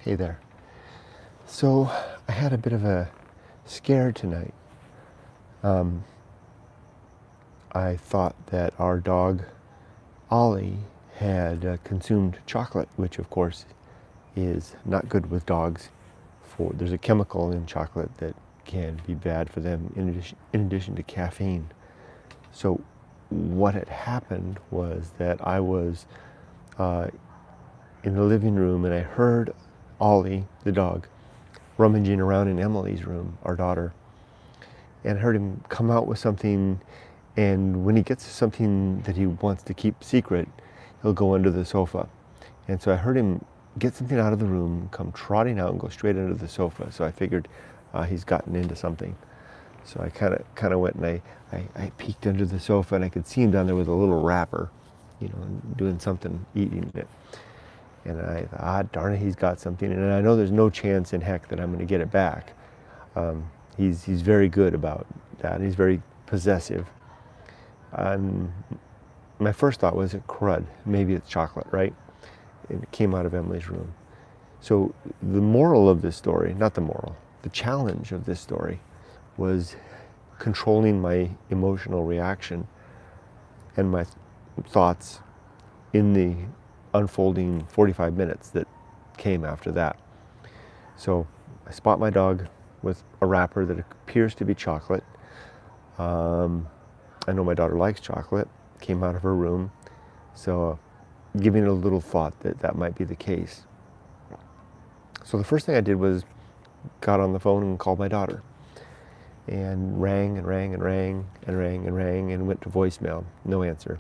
Hey there. So I had a bit of a scare tonight. I thought that our dog, Ollie, had consumed chocolate, which of course is not good with dogs. There's a chemical in chocolate that can be bad for them in addition to caffeine. So what had happened was that I was in the living room and I heard Ollie, the dog, rummaging around in Emily's room, our daughter, and heard him come out with something. And when he gets something that he wants to keep secret, he'll go under the sofa. And so I heard him get something out of the room, come trotting out and go straight under the sofa. So I figured he's gotten into something. So I kind of went and I peeked under the sofa, and I could see him down there with a little wrapper, doing something, eating it. And I thought, darn it, he's got something. And I know there's no chance in heck that I'm going to get it back. He's very good about that. He's very possessive. My first thought was, crud, maybe it's chocolate, right? It came out of Emily's room. So the moral of this story, not the moral, the challenge of this story was controlling my emotional reaction and my thoughts in the unfolding 45 minutes that came after that. So I spot my dog with a wrapper that appears to be chocolate. I know my daughter likes chocolate, came out of her room, so giving it a little thought that might be the case. So the first thing I did was got on the phone and called my daughter, and rang and rang and rang and rang and rang and went to voicemail, no answer.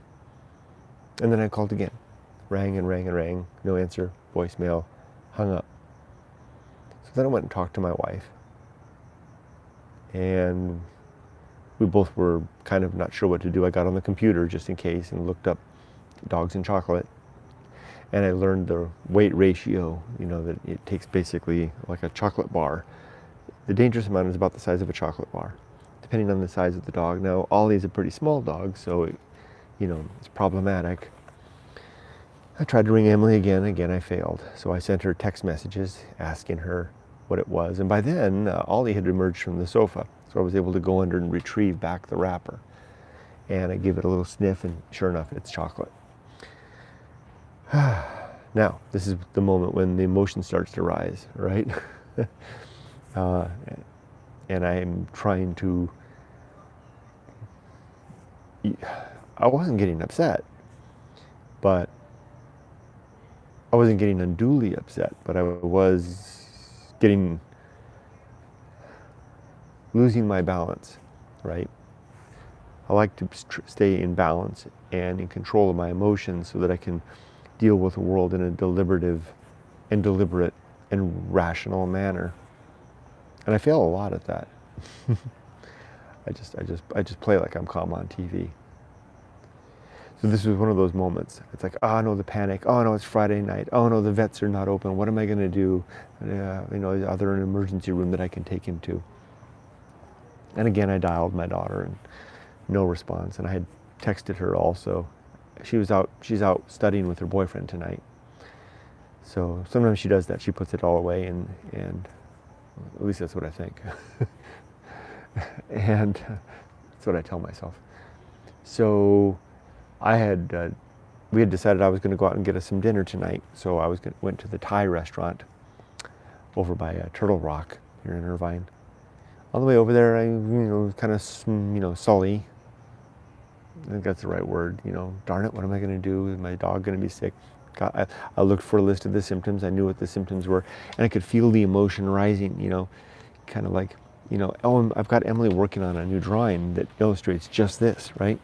And then I called again, rang and rang and rang, no answer, voicemail, hung up. So then I went and talked to my wife, and we both were kind of not sure what to do. I got on the computer just in case and looked up dogs and chocolate. And I learned the weight ratio, that it takes basically like a chocolate bar. The dangerous amount is about the size of a chocolate bar, depending on the size of the dog. Now, Ollie's a pretty small dog, so it's problematic. I tried to ring Emily again. Again, I failed. So I sent her text messages asking her what it was. And by then, Ollie had emerged from the sofa. So I was able to go under and retrieve back the wrapper. And I give it a little sniff, and sure enough, it's chocolate. Now, this is the moment when the emotion starts to rise, right? And I'm trying to... I wasn't getting upset, but I wasn't getting unduly upset, but I was losing my balance, right? I like to stay in balance and in control of my emotions so that I can deal with the world in a deliberative and deliberate and rational manner. And I fail a lot at that. I just play like I'm calm on TV. So this was one of those moments. It's like, oh no, the panic. Oh no, it's Friday night. Oh no, the vets are not open. What am I going to do? Are there an emergency room that I can take him to? And again, I dialed my daughter, and no response. And I had texted her also. She's out studying with her boyfriend tonight. So sometimes she does that. She puts it all away, and at least that's what I think. And that's what I tell myself. So we had decided I was going to go out and get us some dinner tonight. So I went to the Thai restaurant over by Turtle Rock here in Irvine. On the way over there, I kind of sully. I think that's the right word. Darn it, what am I going to do? Is my dog going to be sick? I looked for a list of the symptoms. I knew what the symptoms were, and I could feel the emotion rising. Kind of like, oh, I've got Emily working on a new drawing that illustrates just this, right?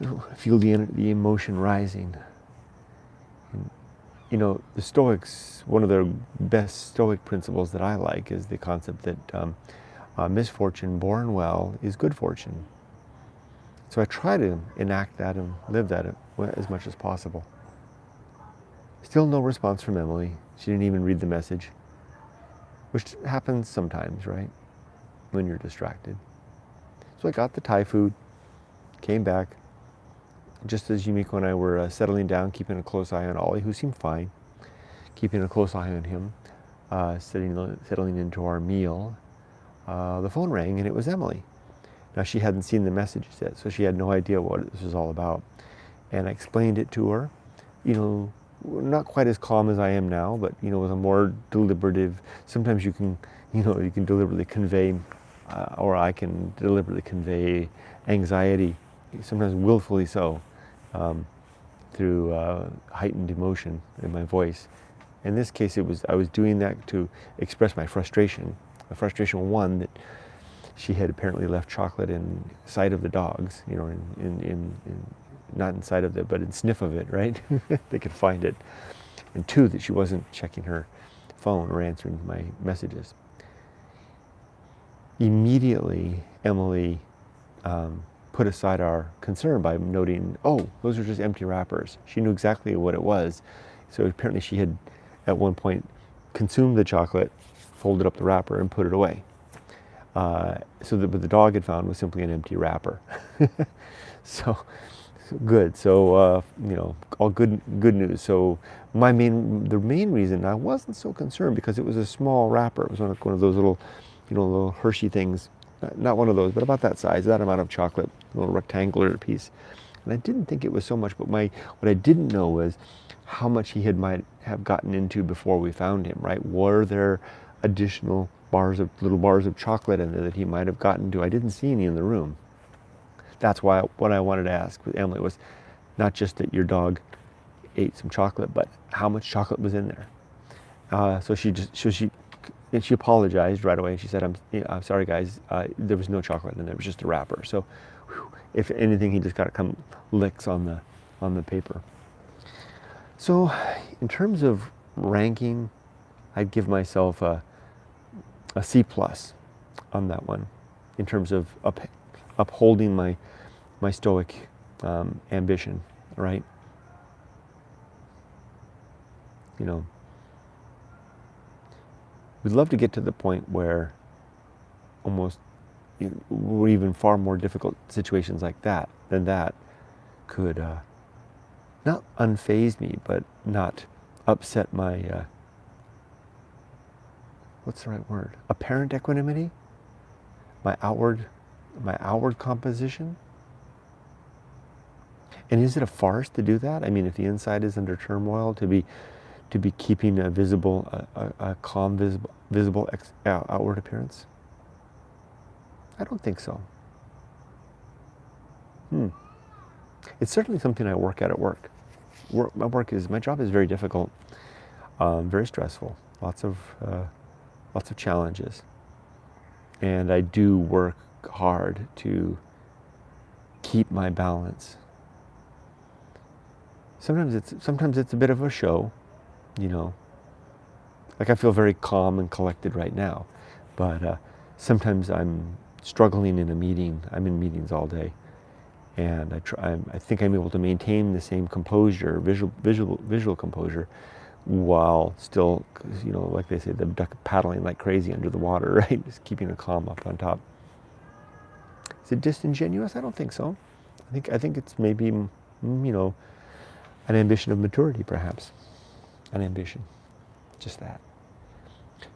I feel the emotion rising. And, the Stoics, one of their best Stoic principles that I like is the concept that misfortune borne well is good fortune. So I try to enact that and live that as much as possible. Still no response from Emily. She didn't even read the message, which happens sometimes, right? When you're distracted. So I got the Thai food, came back, just as Yumiko and I were settling down, keeping a close eye on Ollie, who seemed fine. keeping a close eye on him, settling into our meal, the phone rang and it was Emily. Now she hadn't seen the messages yet, so she had no idea what this was all about. And I explained it to her, not quite as calm as I am now, but with a more deliberative. Sometimes you can deliberately convey, or I can deliberately convey anxiety, sometimes willfully so, through heightened emotion in my voice. In this case, I was doing that to express my frustration. The frustration, one, that she had apparently left chocolate in sight of the dogs, not in sight of it, but in sniff of it, right? They could find it. And two, that she wasn't checking her phone or answering my messages. Immediately, Emily put aside our concern by noting, oh, those are just empty wrappers. She knew exactly what it was. So apparently she had, at one point, consumed the chocolate, folded up the wrapper, and put it away. So that what the dog had found was simply an empty wrapper. So good. So all good news. So the main reason I wasn't so concerned, because it was a small wrapper. It was one of those little, little Hershey things. Not one of those, but about that size, that amount of chocolate, a little rectangular piece. And I didn't think it was so much, but what I didn't know was how much he might have gotten into before we found him, right? Were there additional little bars of chocolate in there that he might have gotten to? I didn't see any in the room. That's why what I wanted to ask with Emily was not just that your dog ate some chocolate, but how much chocolate was in there. So she apologized right away. She said, I'm sorry guys, there was no chocolate in there, it was just a wrapper. So if anything, he just got some licks on the paper. So in terms of ranking, I'd give myself a C+ on that one, in terms of upholding my stoic ambition, right? We'd love to get to the point where or even far more difficult situations like that could not unfaze me, but not upset my what's the right word? Apparent equanimity, my outward composition. And is it a farce to do that? I mean, if the inside is under turmoil, to be keeping a calm, visible outward appearance? I don't think so. It's certainly something I work at work. My job is very difficult, very stressful, lots of challenges, and I do work hard to keep my balance. Sometimes it's a bit of a show, Like I feel very calm and collected right now, but sometimes I'm struggling in a meeting. I'm in meetings all day, and I think I'm able to maintain the same composure, visual composure, while still, like they say, the duck paddling like crazy under the water, right? Just keeping a calm up on top. Is it disingenuous? I don't think so. I think it's maybe, an ambition of maturity, perhaps. An ambition, just that.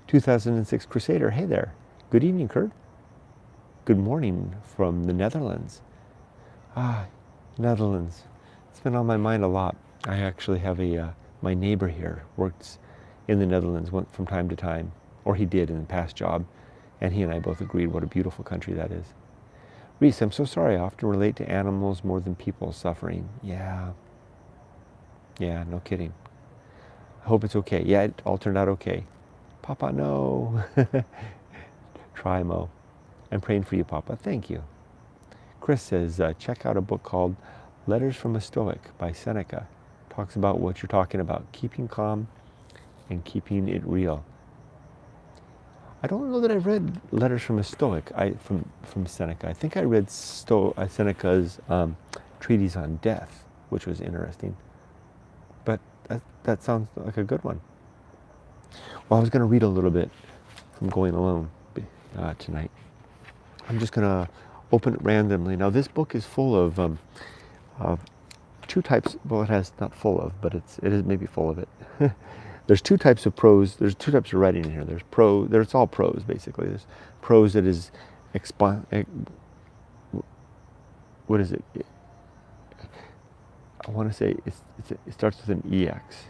2006 Crusader, hey there. Good evening, Kurt. Good morning from the Netherlands. Netherlands. It's been on my mind a lot. I actually have my neighbor here works in the Netherlands from time to time, or he did in the past job, and he and I both agreed what a beautiful country that is. Reese, I'm so sorry. I often relate to animals more than people suffering. Yeah, no kidding. I hope it's okay. Yeah, it all turned out okay. Papa, no. Try, Mo. I'm praying for you, Papa. Thank you. Chris says, check out a book called Letters from a Stoic by Seneca. Talks about what you're talking about, keeping calm and keeping it real. I don't know that I've read Letters from a Stoic from Seneca. I think I read Seneca's treatise on death, which was interesting. But that sounds like a good one. Well, I was going to read a little bit from Going Alone tonight. I'm just going to open it randomly. Now, this book is full of two types. Well, it has not full of, but it is maybe full of it. There's two types of prose. There's two types of writing in here. There's prose. There's all prose basically. There's prose that is what is it? I want to say it starts with an ex.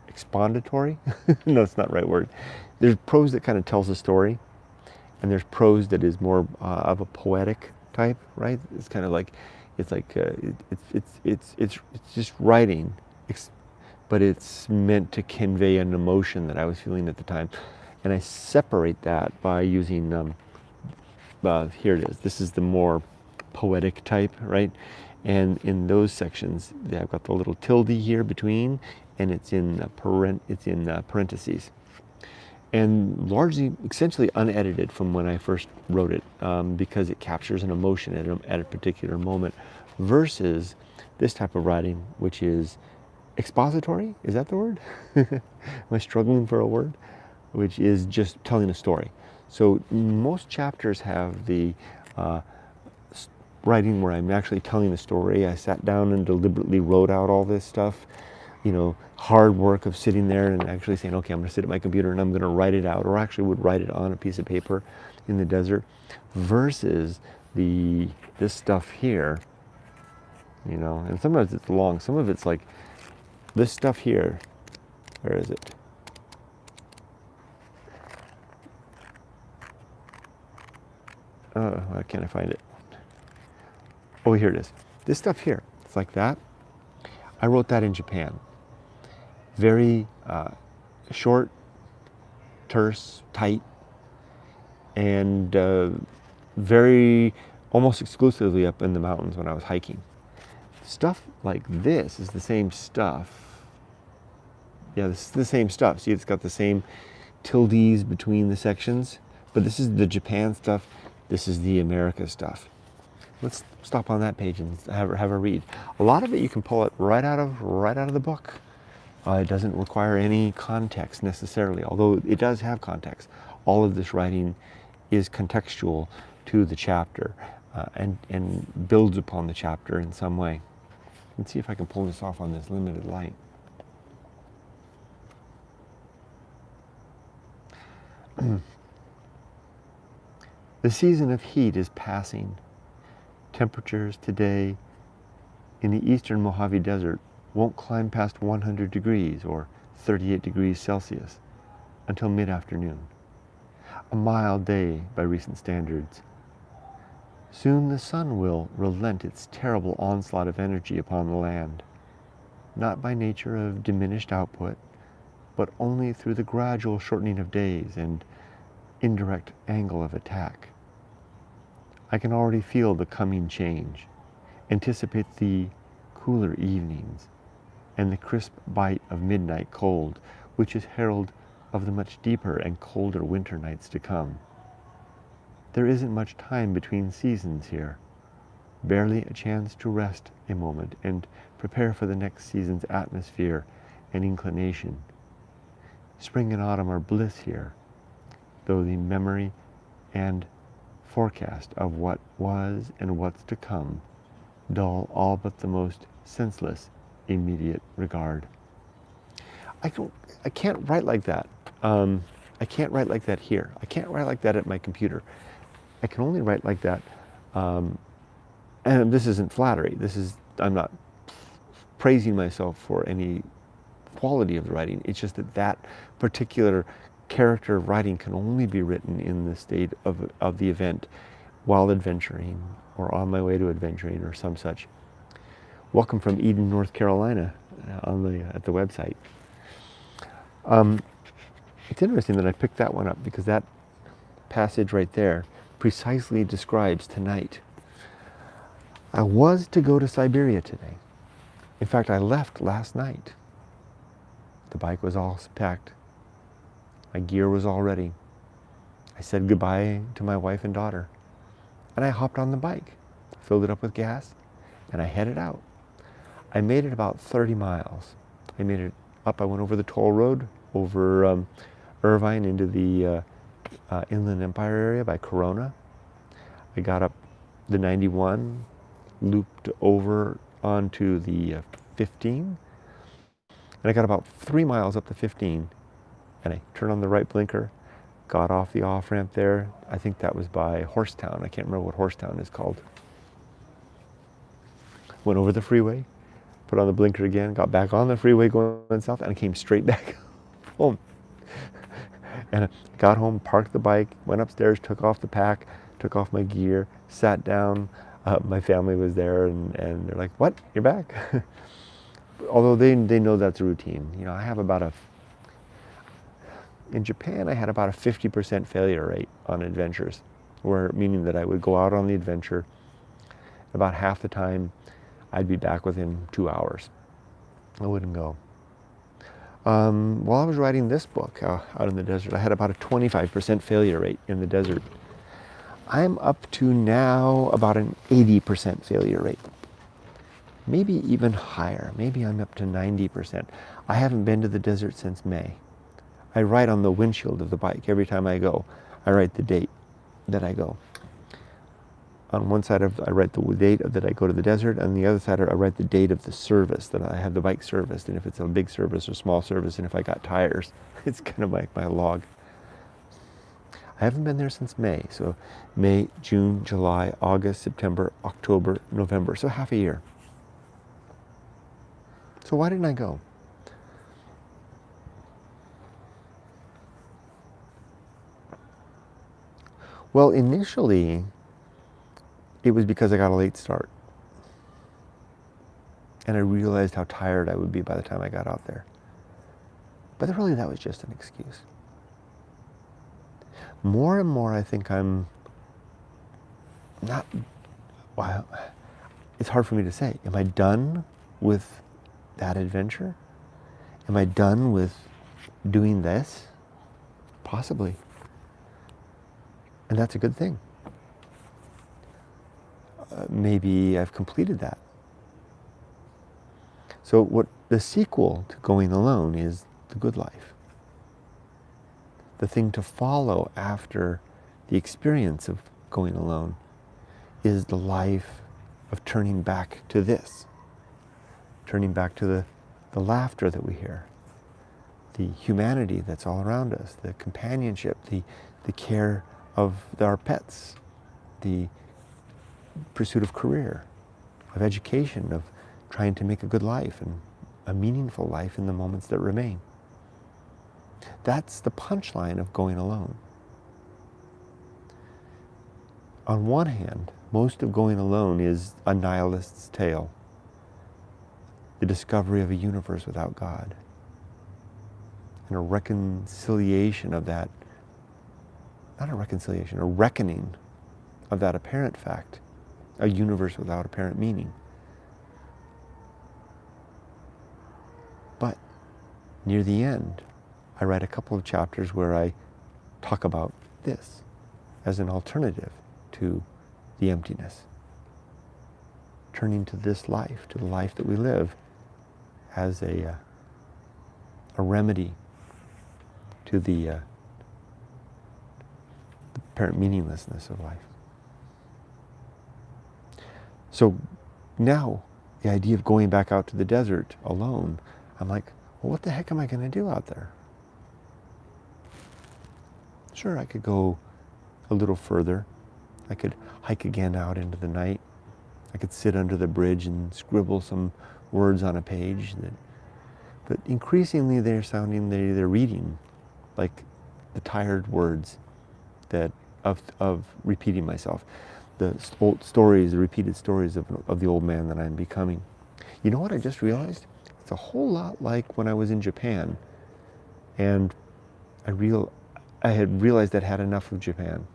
Expondatory? No, it's not the right word. There's prose that kind of tells a story, and there's prose that is more of a poetic type, right? It's kind of like, it's just writing, but it's meant to convey an emotion that I was feeling at the time, and I separate that by using here it is. This is the more poetic type, right? And in those sections, I've got the little tilde here between, and it's in parentheses, and largely, essentially unedited from when I first wrote it, because it captures an emotion at a particular moment, versus this type of writing, which is expository. Is that the word? Am I struggling for a word? Which is just telling a story. So most chapters have the writing where I'm actually telling a story. I sat down and deliberately wrote out all this stuff, hard work of sitting there and actually saying, okay, I'm going to sit at my computer and I'm going to write it out, or actually would write it on a piece of paper in the desert, versus this stuff here, and sometimes it's long, some of it's like this stuff here. Where is it? Why can't I find it? Oh, here it is. This stuff here, it's like that. I wrote that in Japan. Very short, terse, tight, and very almost exclusively up in the mountains when I was hiking. Stuff like this is the same stuff. Yeah, this is the same stuff. See, it's got the same tildes between the sections, but this is the Japan stuff. This is the America stuff. Let's stop on that page and have a read. A lot of it you can pull it right out of the book. It doesn't require any context necessarily, although it does have context. All of this writing is contextual to the chapter, and builds upon the chapter in some way. Let's see if I can pull this off on this limited light. The season of heat is passing. Temperatures today in the eastern Mojave Desert won't climb past 100 degrees or 38 degrees Celsius until mid-afternoon. A mild day by recent standards. Soon the sun will relent its terrible onslaught of energy upon the land, not by nature of diminished output, but only through the gradual shortening of days and indirect angle of attack. I can already feel the coming change, anticipate the cooler evenings, and the crisp bite of midnight cold, which is herald of the much deeper and colder winter nights to come. There isn't much time between seasons here, barely a chance to rest a moment and prepare for the next season's atmosphere and inclination. Spring and autumn are bliss here, though the memory and forecast of what was and what's to come dull all but the most senseless immediate regard. I can't write like that. I can't write like that here. I can't write like that at my computer. I can only write like that, and this isn't flattery. I'm not praising myself for any quality of the writing. It's just that particular character of writing can only be written in the state of the event while adventuring or on my way to adventuring or some such. Welcome from Eden, North Carolina at the website. It's interesting that I picked that one up because that passage right there precisely describes tonight. I was to go to Siberia today. In fact, I left last night. The bike was all packed. My gear was all ready. I said goodbye to my wife and daughter. And I hopped on the bike, filled it up with gas, and I headed out. I made it about 30 miles. I made it up. I went over the toll road, over Irvine into the Inland Empire area by Corona. I got up the 91, looped over onto the 15, And I got about 3 miles up to 15, and I turned on the right blinker, got off the off-ramp there. I think that was by Horsetown. I can't remember what Horsetown is called. Went over the freeway, put on the blinker again, got back on the freeway going south, and I came straight back home. And I got home, parked the bike, went upstairs, took off the pack, took off my gear, sat down. My family was there, and they're like, "What? You're back?" Although they know that's a routine. You know, I have about in Japan, I had about a 50% failure rate on adventures, meaning that I would go out on the adventure. About half the time, I'd be back within 2 hours. I wouldn't go. While I was writing this book out in the desert, I had about a 25% failure rate in the desert. I'm up to now about an 80% failure rate. Maybe even higher. Maybe I'm up to 90%. I haven't been to the desert since May. I write on the windshield of the bike every time I go. I write the date that I go. On one side I write the date that I go to the desert. On the other side, I write the date of the service that I have the bike serviced, and if it's a big service or small service, and if I got tires. It's kind of like my log. I haven't been there since May. So May, June, July, August, September, October, November. So half a year. So why didn't I go? Well, initially, it was because I got a late start. And I realized how tired I would be by the time I got out there. But really, that was just an excuse. More and more, I think I'm not, well, it's hard for me to say. Am I done with that adventure? Am I done with doing this? Possibly. And that's a good thing. Maybe I've completed that. So what the sequel to going alone is the good life. The thing to follow after the experience of going alone is the life of turning back to this. Turning back to the laughter that we hear, the humanity that's all around us, the companionship, the care of our pets, the pursuit of career, of education, of trying to make a good life and a meaningful life in the moments that remain. That's the punchline of going alone. On one hand, most of going alone is a nihilist's tale, the discovery of a universe without God, and a reconciliation of that, not a reconciliation, a reckoning of that apparent fact, a universe without apparent meaning. But near the end, I write a couple of chapters where I talk about this as an alternative to the emptiness. Turning to this life, to the life that we live, as a remedy to the apparent meaninglessness of life. So now, the idea of going back out to the desert alone, I'm like, well, what the heck am I going to do out there? Sure, I could go a little further. I could hike again out into the night. I could sit under the bridge and scribble some words on a page. But increasingly they're reading like the tired words that of repeating myself. The old stories, the repeated stories of the old man that I'm becoming. You know what I just realized? It's a whole lot like when I was in Japan, and I had realized I'd had enough of Japan,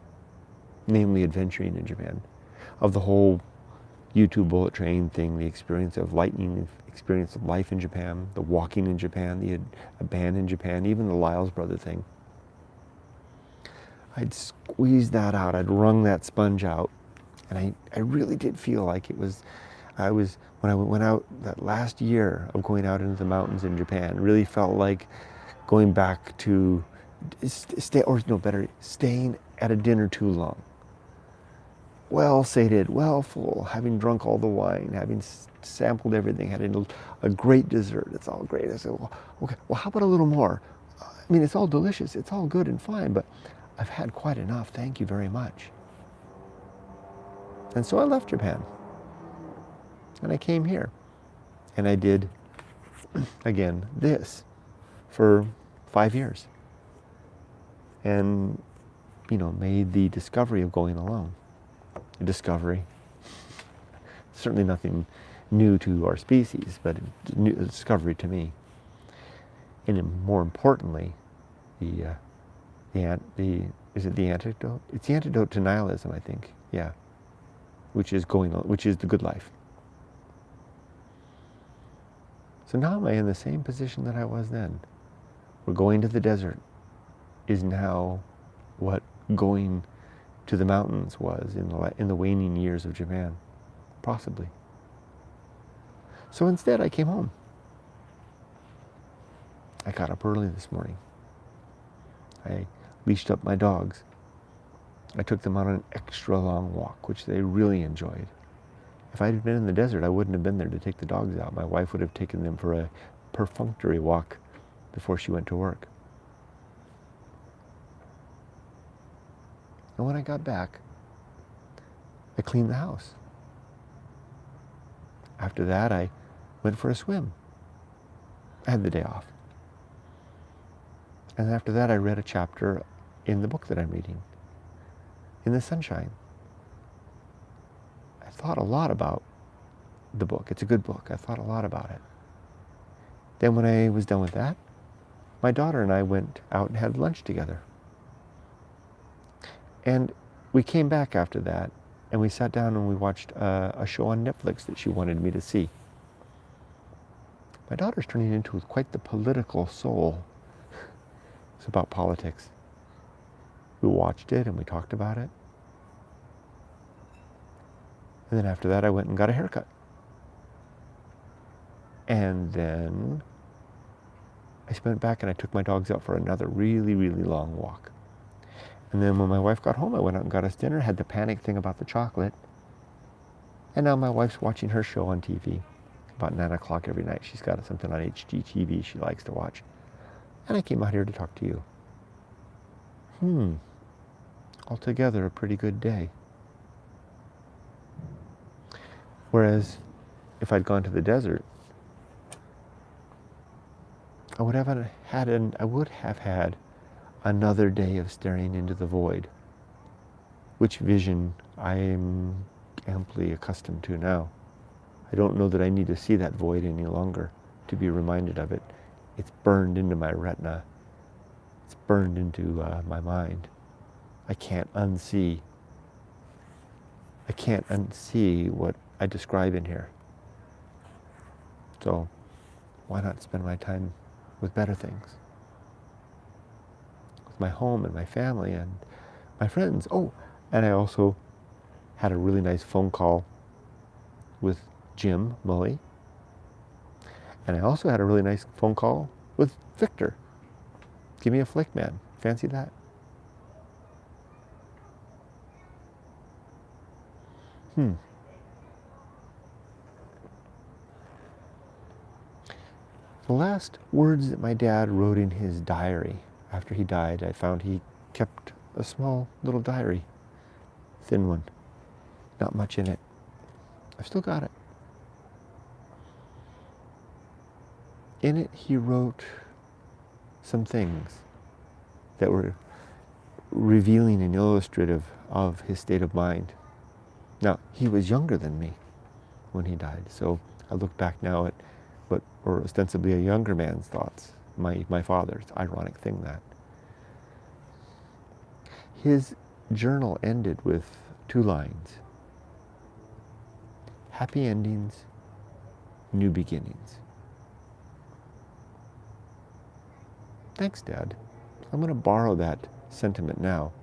namely adventuring in Japan, of the whole U-2 bullet train thing, the experience of experience of life in Japan, the walking in Japan, the band in Japan, even the Lyles brother thing. I'd squeezed that out, I'd wrung that sponge out, and I really did feel like when I went out that last year of going out into the mountains in Japan, really felt like going back to staying at a dinner too long. well sated, well full, having drunk all the wine, having sampled everything, had a great dessert. It's all great. I said, well, okay, well, how about a little more? I mean, it's all delicious. It's all good and fine, but I've had quite enough. Thank you very much. And so I left Japan. And I came here. And I did, again, this for 5 years. And, made the discovery of going alone. A discovery. Certainly nothing new to our species, but a discovery to me. And more importantly, is it the antidote? It's the antidote to nihilism, I think. Yeah. Which is the good life. So now am I in the same position that I was then? Where going to the desert is now what going to the mountains was in the waning years of Japan, possibly. So instead I came home. I got up early this morning. I leashed up my dogs. I took them on an extra long walk, which they really enjoyed. If I had been in the desert, I wouldn't have been there to take the dogs out. My wife would have taken them for a perfunctory walk before she went to work. And when I got back, I cleaned the house. After that, I went for a swim. I had the day off. And after that, I read a chapter in the book that I'm reading, In the Sunshine. I thought a lot about the book. It's a good book. I thought a lot about it. Then when I was done with that, my daughter and I went out and had lunch together. And we came back after that, and we sat down and we watched a show on Netflix that she wanted me to see. My daughter's turning into quite the political soul. It's about politics. We watched it and we talked about it. And then after that, I went and got a haircut. And then I went back and I took my dogs out for another really, really long walk. And then when my wife got home, I went out and got us dinner, had the panic thing about the chocolate. And now my wife's watching her show on TV. About 9 o'clock every night. She's got something on HGTV she likes to watch. And I came out here to talk to you. Altogether a pretty good day. Whereas if I'd gone to the desert, I would have had another day of staring into the void, which vision I am amply accustomed to now. I don't know that I need to see that void any longer to be reminded of it. It's burned into my retina. It's burned into my mind. I can't unsee what I describe in here. So why not spend my time with better things? With my home and my family and my friends. Oh, and I also had a really nice phone call with Jim Mully. And I also had a really nice phone call with Victor. Give me a flick, man. Fancy that? The last words that my dad wrote in his diary after he died, I found he kept a small little diary. Thin one. Not much in it. I've still got it. In it, he wrote some things that were revealing and illustrative of his state of mind. Now, he was younger than me when he died, so I look back now at what were ostensibly a younger man's thoughts, my father's. Ironic thing that. His journal ended with 2 lines. Happy endings, new beginnings. Thanks, Dad. I'm going to borrow that sentiment now.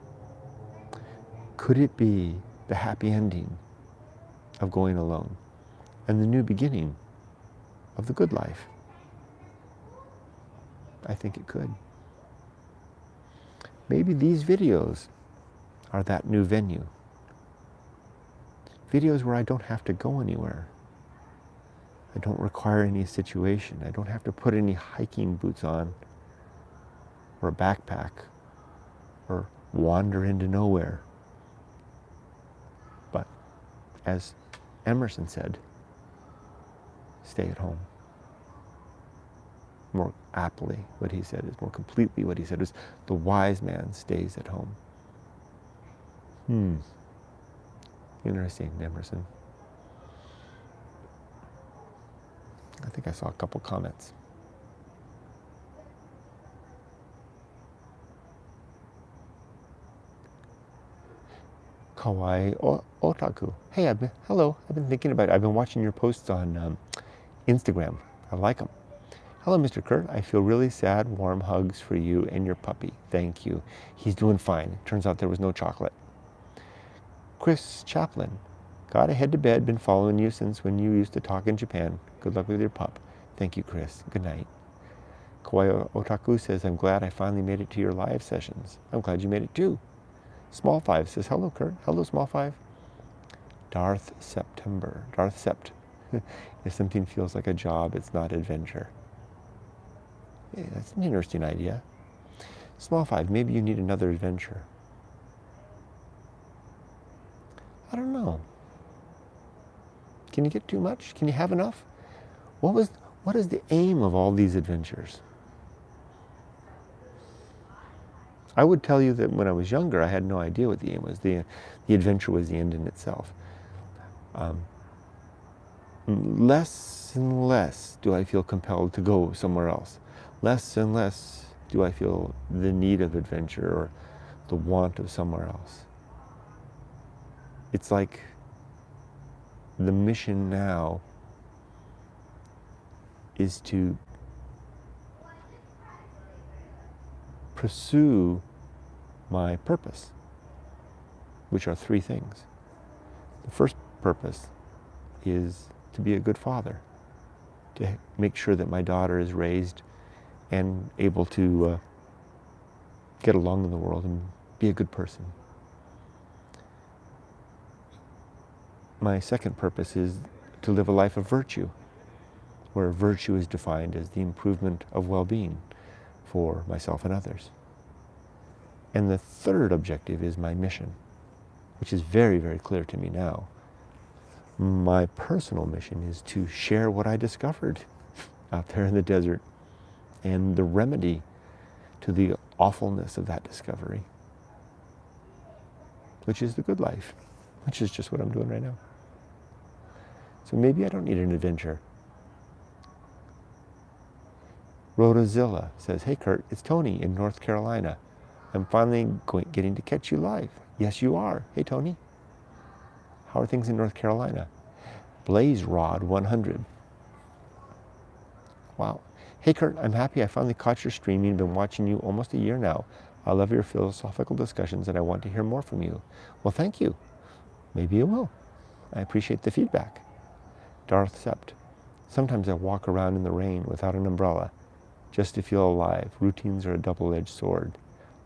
Could it be the happy ending of going alone and the new beginning of the good life? I think it could. Maybe these videos are that new venue. Videos where I don't have to go anywhere. I don't require any situation. I don't have to put any hiking boots on or a backpack or wander into nowhere. But as Emerson said, stay at home. More aptly, what he said is more completely what he said is the wise man stays at home. Interesting, Emerson. I think I saw a couple comments. Kawaii Otaku. Hey, I've been thinking about it. I've been watching your posts on Instagram. I like them. Hello, Mr. Kurt. I feel really sad. Warm hugs for you and your puppy. Thank you. He's doing fine. Turns out there was no chocolate. Chris Chaplin. Gotta head to bed. Been following you since when you used to talk in Japan. Good luck with your pup. Thank you, Chris. Good night. Kawaii Otaku says, I'm glad I finally made it to your live sessions. I'm glad you made it too. Small Five says, hello, Kurt. Hello, Small Five. Darth Sept. If something feels like a job, it's not adventure. Yeah, that's an interesting idea. Small Five, maybe you need another adventure. I don't know. Can you get too much? Can you have enough? What is the aim of all these adventures? I would tell you that when I was younger, I had no idea what the aim was. The adventure was the end in itself. Less and less do I feel compelled to go somewhere else. Less and less do I feel the need of adventure or the want of somewhere else. It's like the mission now is to pursue my purpose, which are three things. The first purpose is to be a good father, to make sure that my daughter is raised and able to get along in the world and be a good person. My second purpose is to live a life of virtue, where virtue is defined as the improvement of well-being for myself and others. And the third objective is my mission, which is very, very clear to me now. My personal mission is to share what I discovered out there in the desert and the remedy to the awfulness of that discovery, which is the good life, which is just what I'm doing right now. So maybe I don't need an adventure. Rhodazilla says, hey Kurt, it's Tony in North Carolina. I'm finally getting to catch you live. Yes, you are. Hey Tony. How are things in North Carolina? Blaze Rod 100. Wow. Hey Kurt, I'm happy I finally caught your streaming. Been watching you almost a year now. I love your philosophical discussions and I want to hear more from you. Well, thank you. Maybe you will. I appreciate the feedback. Darth Sept. Sometimes I walk around in the rain without an umbrella just to feel alive. Routines are a double-edged sword.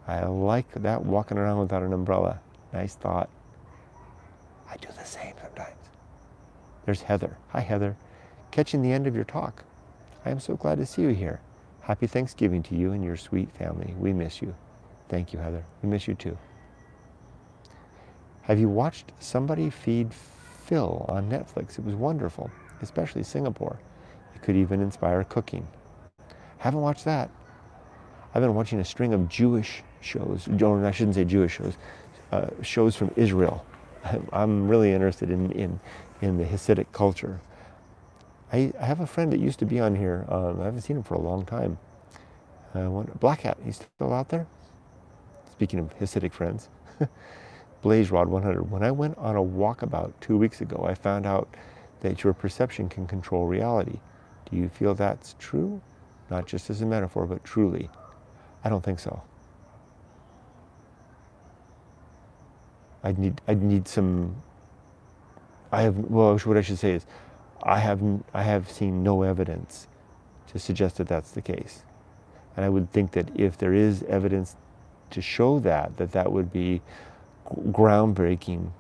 I like that, walking around without an umbrella. Nice thought. I do the same sometimes. There's Heather. Hi, Heather. Catching the end of your talk. I am so glad to see you here. Happy Thanksgiving to you and your sweet family. We miss you. Thank you, Heather. We miss you too. Have you watched Somebody Feed Phil on Netflix? It was wonderful, especially Singapore. It could even inspire cooking. Haven't watched that. I've been watching a string of Jewish shows, or I shouldn't say Jewish shows, shows from Israel. I'm really interested in the Hasidic culture. I have a friend that used to be on here. I haven't seen him for a long time. Black Hat, he's still out there? Speaking of Hasidic friends. Blaze Rod 100. When I went on a walkabout 2 weeks ago, I found out that your perception can control reality. Do you feel that's true? Not just as a metaphor, but truly. I don't think so. I'd need some. What I should say is, I have seen no evidence to suggest that that's the case, and I would think that if there is evidence to show that would be groundbreaking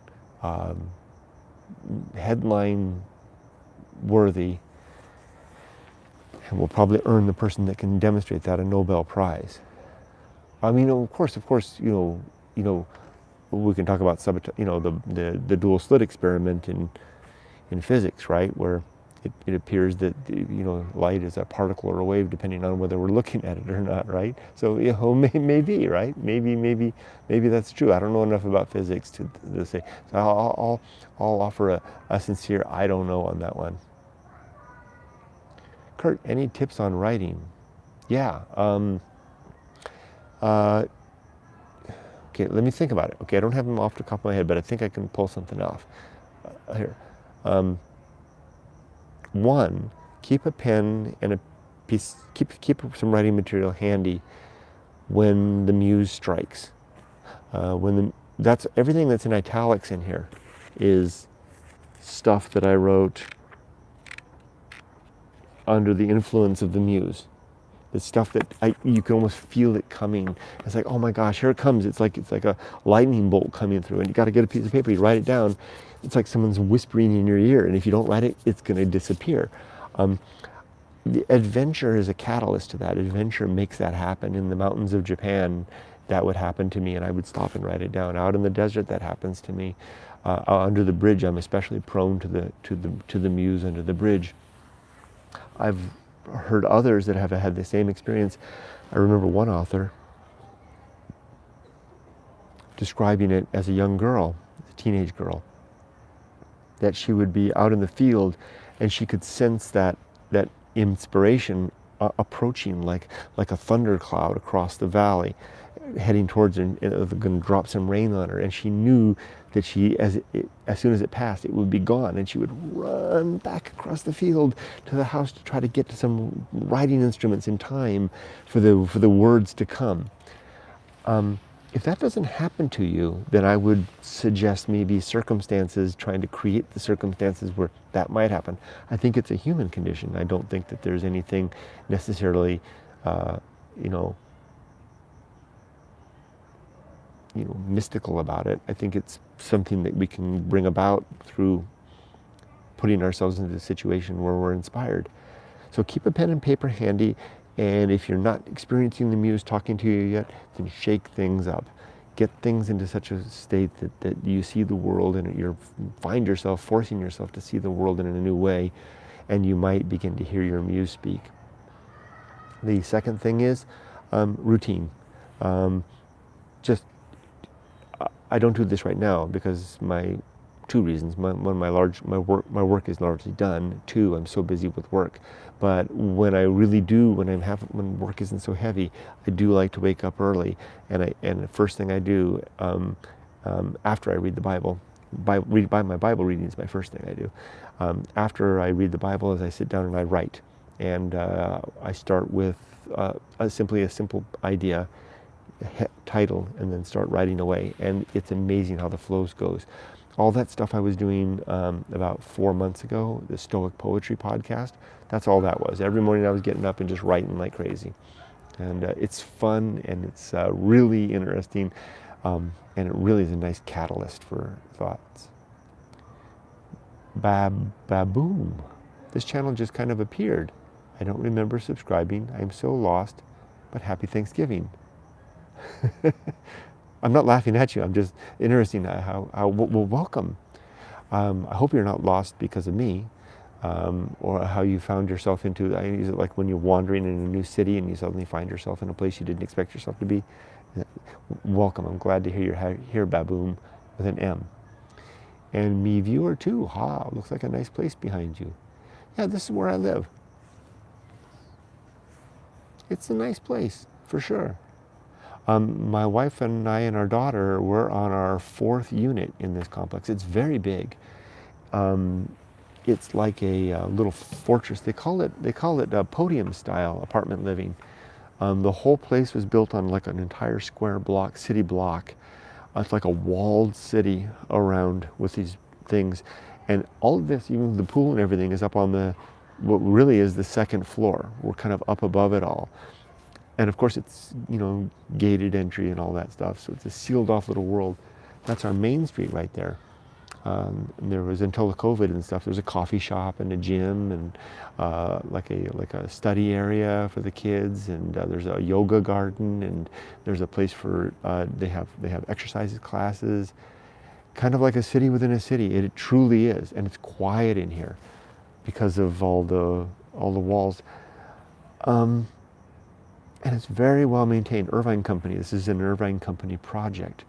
headline worthy, and will probably earn the person that can demonstrate that a Nobel Prize. I mean, of course, you know, we can talk about the dual slit experiment in physics, right, where it appears that light is a particle or a wave depending on whether we're looking at it or not, right? So maybe, right? Maybe that's true. I don't know enough about physics to say. So I'll offer a sincere I don't know on that one. Kurt, any tips on writing? Yeah. Okay, let me think about it. Okay, I don't have them off the top of my head, but I think I can pull something off. Here. One, keep a pen and a piece, keep some writing material handy when the muse strikes. That's everything that's in italics in here is stuff that I wrote under the influence of the muse. It's stuff that you can almost feel it coming. It's like, oh my gosh, here it comes. It's like a lightning bolt coming through, and you got to get a piece of paper. You write it down. It's like someone's whispering in your ear, and if you don't write it, it's going to disappear. The adventure is a catalyst to that. Adventure makes that happen. In the mountains of Japan, that would happen to me, and I would stop and write it down. Out in the desert, that happens to me. Under the bridge, I'm especially prone to the muse under the bridge. I've heard others that have had the same experience. I remember one author describing it as a young girl, a teenage girl, that she would be out in the field and she could sense that inspiration approaching like a thundercloud across the valley, heading towards her, and it was going to drop some rain on her, and she knew that as soon as it passed, it would be gone, and she would run back across the field to the house to try to get to some writing instruments in time for the words to come. If that doesn't happen to you, then I would suggest maybe circumstances, trying to create the circumstances where that might happen. I think it's a human condition. I don't think that there's anything necessarily, mystical about it. I think it's something that we can bring about through putting ourselves into a situation where we're inspired. So keep a pen and paper handy, and if you're not experiencing the muse talking to you yet, then shake things up. Get things into such a state that you see the world and you find yourself forcing yourself to see the world in a new way, and you might begin to hear your muse speak. The second thing is routine. I don't do this right now because two reasons. One, my work is largely done. Two, I'm so busy with work. But when I really do, when work isn't so heavy, I do like to wake up early. And the first thing I do after I read the Bible, my Bible reading is my first thing I do. After I read the Bible, is I sit down and I write. And I start with simply a simple idea, title, and then start writing away, and it's amazing how the flow goes. All that stuff I was doing about 4 months ago, the Stoic Poetry podcast, that's all that was. Every morning I was getting up and just writing like crazy, and it's fun, and it's really interesting, and it really is a nice catalyst for thoughts. Baboom. This channel just kind of appeared. I don't remember subscribing. I'm so lost, but happy Thanksgiving. I'm not laughing at you. I'm just interesting how well, welcome. I hope you're not lost because of me, or how you found yourself into. I use it like when you're wandering in a new city and you suddenly find yourself in a place you didn't expect yourself to be. Welcome. I'm glad to hear you're here, Baboom, with an M. And me viewer too. Looks like a nice place behind you. Yeah, this is where I live. It's a nice place for sure. My wife and I and our daughter, we're on our 4th unit in this complex. It's very big. It's like a little fortress. They call it a podium-style apartment living. The whole place was built on like an entire square block, city block. It's like a walled city around with these things, and all of this, even the pool and everything, is up on what really is the 2nd floor. We're kind of up above it all. And of course it's, gated entry and all that stuff. So it's a sealed off little world. That's our main street right there. And there was, until the COVID and stuff, there was a coffee shop and a gym and like a study area for the kids, and there's a yoga garden, and there's a place for they have exercises classes, kind of like a city within a city. It truly is, and it's quiet in here because of all the walls. And it's very well maintained. Irvine Company. This is an Irvine Company project.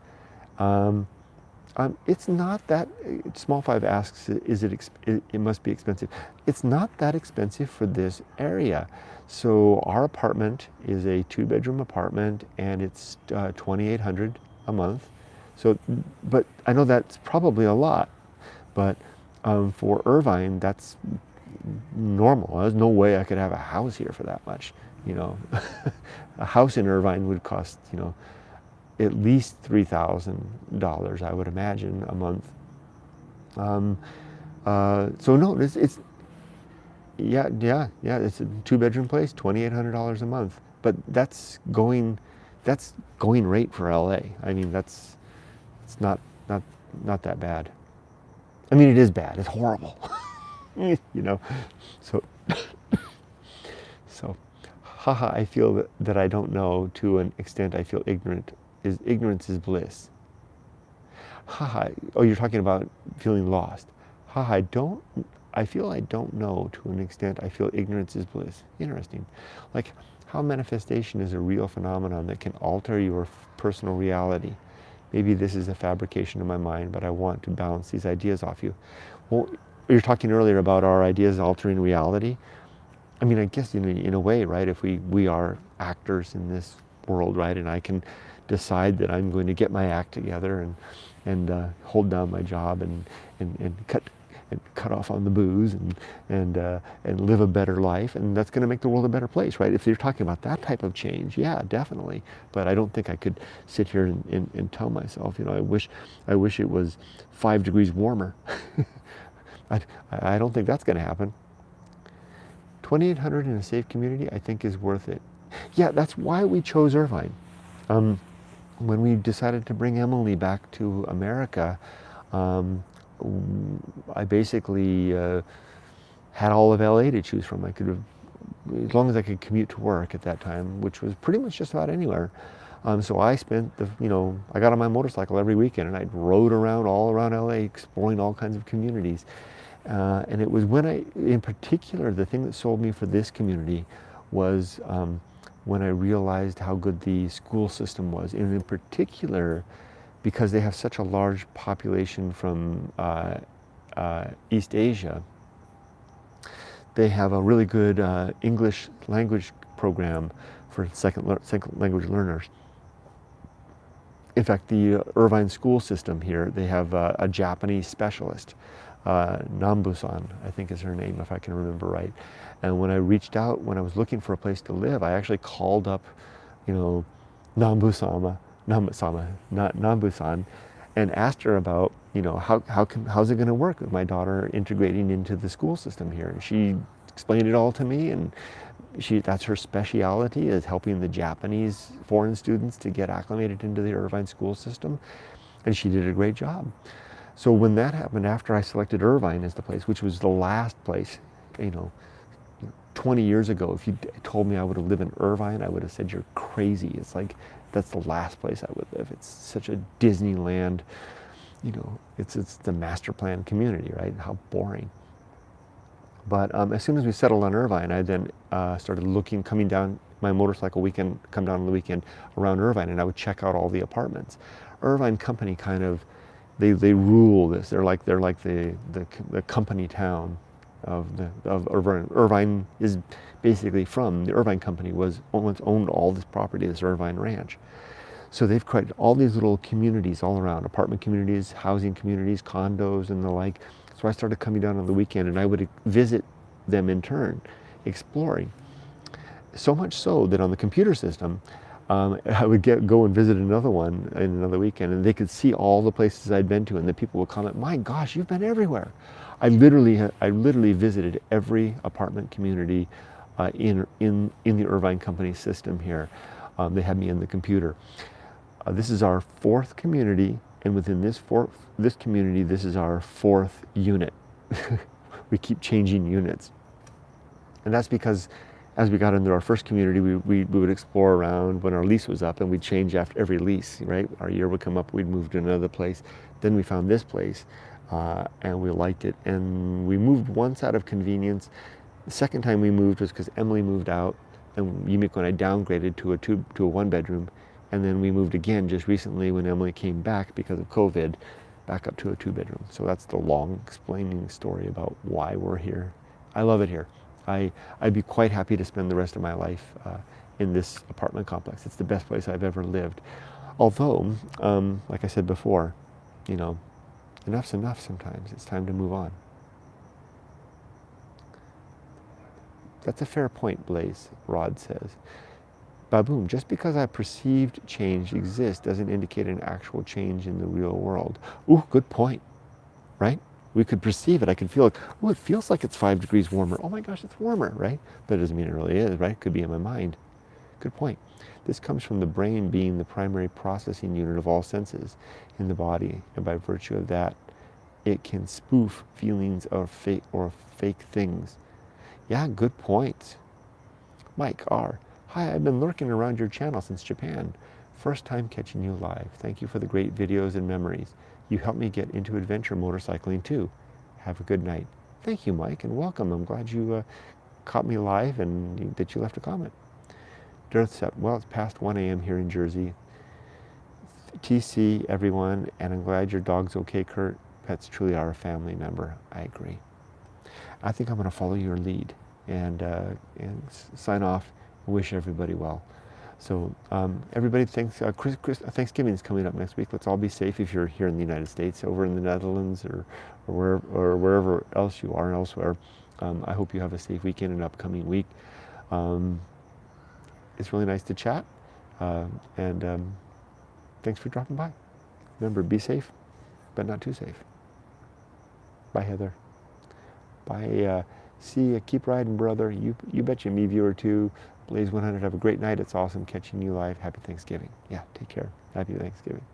It's not that. Small Five asks, "Is it? It must be expensive." It's not that expensive for this area. So our apartment is a 2-bedroom apartment, and it's $2,800 a month. So, but I know that's probably a lot, but for Irvine, that's normal. There's no way I could have a house here for that much. A house in Irvine would cost, at least $3,000, I would imagine, a month. So no, it's it's a 2-bedroom place, $2,800 a month. But that's going rate for LA. I mean, it's not that bad. I mean, it is bad. It's horrible. So haha, I feel that I don't know. To an extent, I feel ignorant. Ignorance is bliss. Haha. Oh, you're talking about feeling lost. Haha, I feel I don't know. To an extent, I feel ignorance is bliss. Interesting. Like how manifestation is a real phenomenon that can alter your personal reality. Maybe this is a fabrication of my mind, but I want to bounce these ideas off you. Well, you're talking earlier about our ideas altering reality. I mean, I guess in a way, right? If we are actors in this world, right? And I can decide that I'm going to get my act together and hold down my job and cut off on the booze and live a better life, and that's going to make the world a better place, right? If you're talking about that type of change, yeah, definitely. But I don't think I could sit here and tell myself, I wish it was 5 degrees warmer. I don't think that's going to happen. $2,800 in a safe community, I think, is worth it. Yeah, that's why we chose Irvine. When we decided to bring Emily back to America, I basically had all of LA to choose from. I could have, as long as I could commute to work at that time, which was pretty much just about anywhere. So I spent I got on my motorcycle every weekend and I rode all around LA, exploring all kinds of communities. And it was in particular, the thing that sold me for this community was when I realized how good the school system was, and in particular, because they have such a large population from East Asia, they have a really good English language program for second language learners. In fact, the Irvine school system here, they have a Japanese specialist, Nambu-san, I think is her name, if I can remember right. And when I reached out, when I was looking for a place to live, I actually called up, Nambu-san, and asked her about, how's it going to work with my daughter integrating into the school system here. And she explained it all to me, and that's her specialty, is helping the Japanese foreign students to get acclimated into the Irvine school system, and she did a great job. So when that happened, after I selected Irvine as the place, which was the last place, 20 years ago, if you told me I would have lived in Irvine, I would have said you're crazy. It's like, that's the last place I would live. It's such a Disneyland, it's the master plan community, right? How boring. But as soon as we settled on Irvine, I then started coming down my motorcycle weekend, come down on the weekend around Irvine, and I would check out all the apartments. Irvine Company kind of, they rule this. They're like the company town of Irvine. Irvine is basically from the Irvine Company once owned all this property, this Irvine Ranch. So they've created all these little communities all around, apartment communities, housing communities, condos, and the like. So I started coming down on the weekend, and I would visit them in turn, exploring. So much so that on the computer system, I would go and visit another one in another weekend, and they could see all the places I'd been to, and the people would comment, "My gosh, you've been everywhere." I literally visited every apartment community in the Irvine Company system here. They had me in the computer. This is our 4th community, And within this community, this is our 4th unit. We keep changing units. And that's because as we got into our first community, we would explore around when our lease was up, and we'd change after every lease, right? Our year would come up, we'd move to another place. Then we found this place, and we liked it. And we moved once out of convenience. The second time we moved was because Emily moved out, and Yumiko and I downgraded to a 1-bedroom. And then we moved again just recently when Emily came back because of COVID, back up to a 2-bedroom. So that's the long explaining story about why we're here. I love it here. I'd be quite happy to spend the rest of my life in this apartment complex. It's the best place I've ever lived. Although, like I said before, you know, enough's enough sometimes. It's time to move on. That's a fair point, Blaze, Rod says. Baboom, just because a perceived change exists doesn't indicate an actual change in the real world. Ooh, good point, right? We could perceive it. I could feel like, oh, it feels like it's 5 degrees warmer. Oh my gosh, it's warmer, right? But it doesn't mean it really is, right? It could be in my mind. Good point. This comes from the brain being the primary processing unit of all senses in the body. And by virtue of that, it can spoof feelings of fake things. Yeah, good point. Mike R. Hi, I've been lurking around your channel since Japan. First time catching you live. Thank you for the great videos and memories. You helped me get into adventure motorcycling too. Have a good night. Thank you, Mike, and welcome. I'm glad you caught me live and that you left a comment. Dirthsep, well, it's past 1 a.m. here in Jersey. TC, everyone, and I'm glad your dog's okay, Kurt. Pets truly are a family member. I agree. I think I'm going to follow your lead and sign off and wish everybody well. So everybody, thanks. Thanksgiving is coming up next week. Let's all be safe if you're here in the United States, over in the Netherlands, or wherever else you are elsewhere. I hope you have a safe weekend and upcoming week. It's really nice to chat, and thanks for dropping by. Remember, be safe, but not too safe. Bye, Heather. Bye. See ya. Keep riding, brother. You betcha, me viewer too. Blaze 100, have a great night. It's awesome catching you live. Happy Thanksgiving. Yeah, take care. Happy Thanksgiving.